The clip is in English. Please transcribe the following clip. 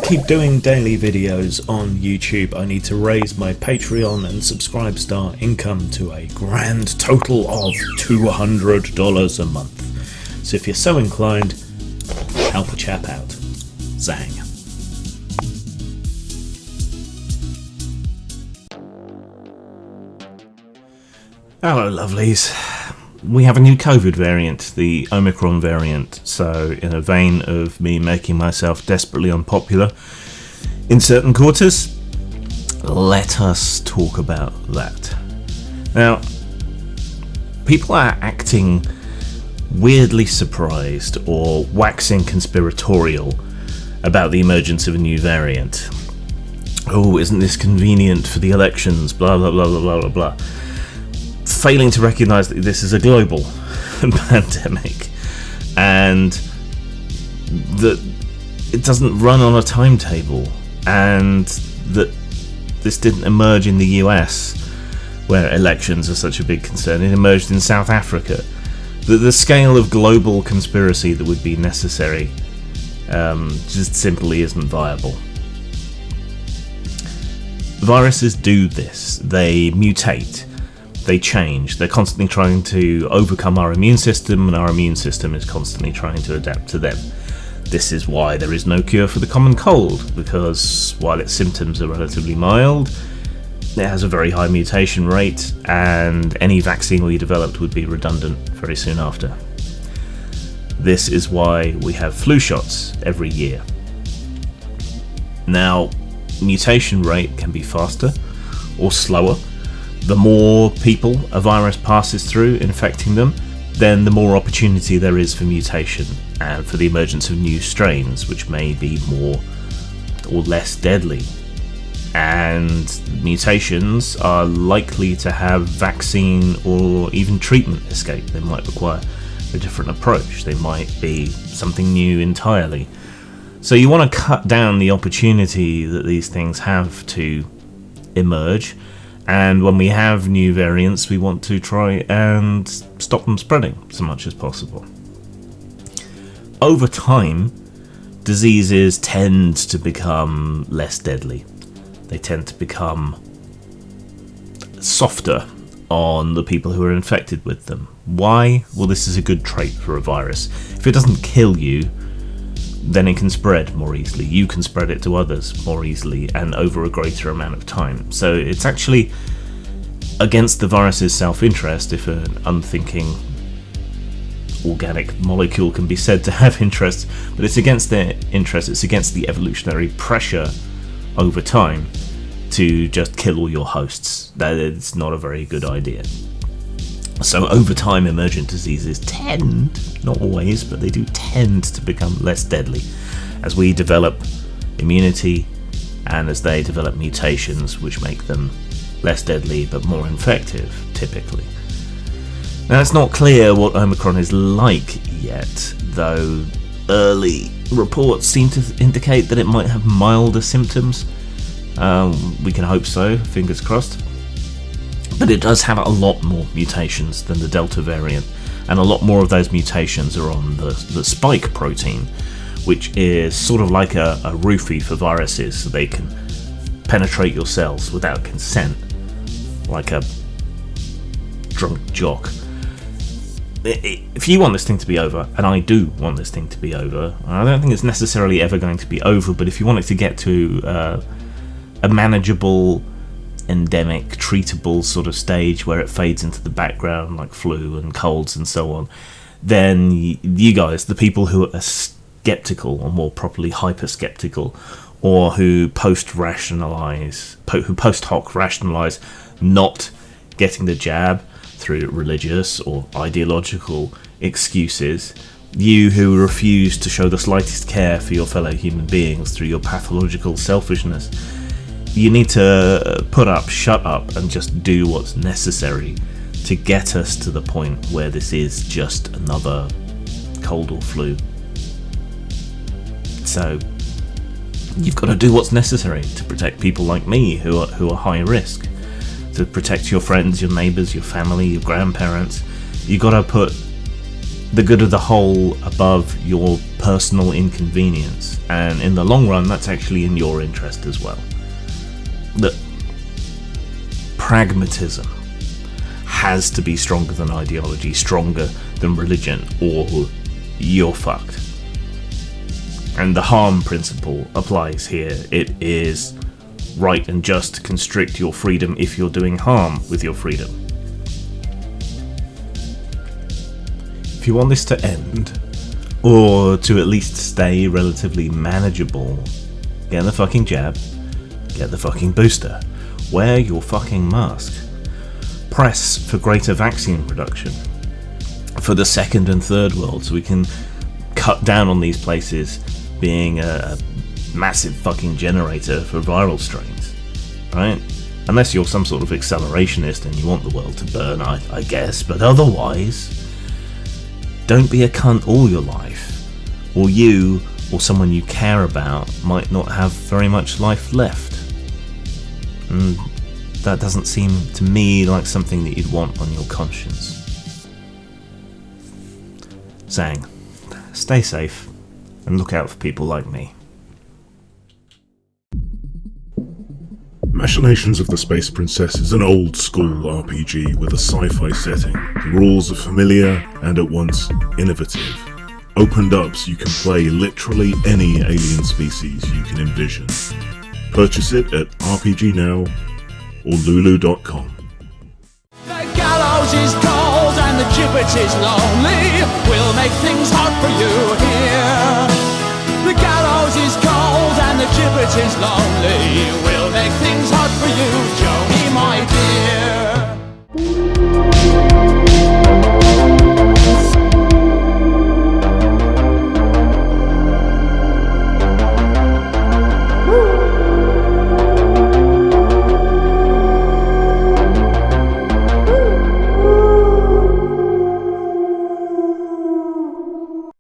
keep doing daily videos on YouTube, I need to raise my Patreon and subscribe star income to a grand total of $200 a month. So if you're so inclined, help a chap out. Zang. Hello lovelies. We have a new COVID variant, the Omicron variant, so in a vein of me making myself desperately unpopular in certain quarters, let us talk about that. Now, people are acting weirdly surprised or waxing conspiratorial about the emergence of a new variant. Oh, isn't this convenient for the elections, blah blah blah blah blah blah blah. Failing to recognise that this is a global pandemic and that it doesn't run on a timetable, and that this didn't emerge in the US where elections are such a big concern. It emerged in South Africa. The scale of global conspiracy that would be necessary just simply isn't viable. Viruses do this. They mutate. They change. They're constantly trying to overcome our immune system, and our immune system is constantly trying to adapt to them. This is why there is no cure for the common cold, because while its symptoms are relatively mild, it has a very high mutation rate, and any vaccine we developed would be redundant very soon after. This is why we have flu shots every year. Now, mutation rate can be faster or slower. The more people a virus passes through, infecting them, then the more opportunity there is for mutation and for the emergence of new strains, which may be more or less deadly. And mutations are likely to have vaccine or even treatment escape. They might require a different approach. They might be something new entirely. So you want to cut down the opportunity that these things have to emerge. And when we have new variants, we want to try and stop them spreading so much as possible. Over time, diseases tend to become less deadly. They tend to become softer on the people who are infected with them. Why? Well, this is a good trait for a virus. If it doesn't kill you, then it can spread more easily. You can spread it to others more easily and over a greater amount of time. So it's actually against the virus's self-interest if an unthinking organic molecule can be said to have interest, but it's against their interest, it's against the evolutionary pressure over time to just kill all your hosts. That is not a very good idea. So over time, emergent diseases tend, not always, but they do tend to become less deadly as we develop immunity and as they develop mutations which make them less deadly but more infective, typically. Now, it's not clear what Omicron is like yet, though early reports seem to indicate that it might have milder symptoms. We can hope so, fingers crossed. But it does have a lot more mutations than the Delta variant, and a lot more of those mutations are on the spike protein, which is sort of like a roofie for viruses, so they can penetrate your cells without consent, like a drunk jock. If you want this thing to be over, and I do want this thing to be over, I don't think it's necessarily ever going to be over, but if you want it to get to a manageable, endemic, treatable sort of stage where it fades into the background like flu and colds and so on, then you guys, the people who are skeptical, or more properly hyper-skeptical, or who post hoc rationalise not getting the jab through religious or ideological excuses, you who refuse to show the slightest care for your fellow human beings through your pathological selfishness, you need to shut up and just do what's necessary to get us to the point where this is just another cold or flu. So you've got to do what's necessary to protect people like me who are high risk, to protect your friends, your neighbours, your family, your grandparents. You've got to put the good of the whole above your personal inconvenience, and in the long run that's actually in your interest as well. That pragmatism has to be stronger than ideology, stronger than religion, or you're fucked. And the harm principle applies here. It is right and just to constrict your freedom if you're doing harm with your freedom. If you want this to end, or to at least stay relatively manageable, get the fucking jab, get the fucking booster, wear your fucking mask, press for greater vaccine production for the second and third world so we can cut down on these places being a massive fucking generator for viral strains, right? Unless you're some sort of accelerationist and you want the world to burn, I guess, but otherwise, don't be a cunt all your life, or you or someone you care about might not have very much life left. And that doesn't seem to me like something that you'd want on your conscience. Saying, stay safe and look out for people like me. Machinations of the Space Princess is an old-school RPG with a sci-fi setting. The rules are familiar and at once innovative. Opened up so you can play literally any alien species you can envision. Purchase it at RPG Now or Lulu.com. The gallows is cold and the gibbet is lonely. We'll make things hot for you here. The gallows is cold and the gibbet is lonely.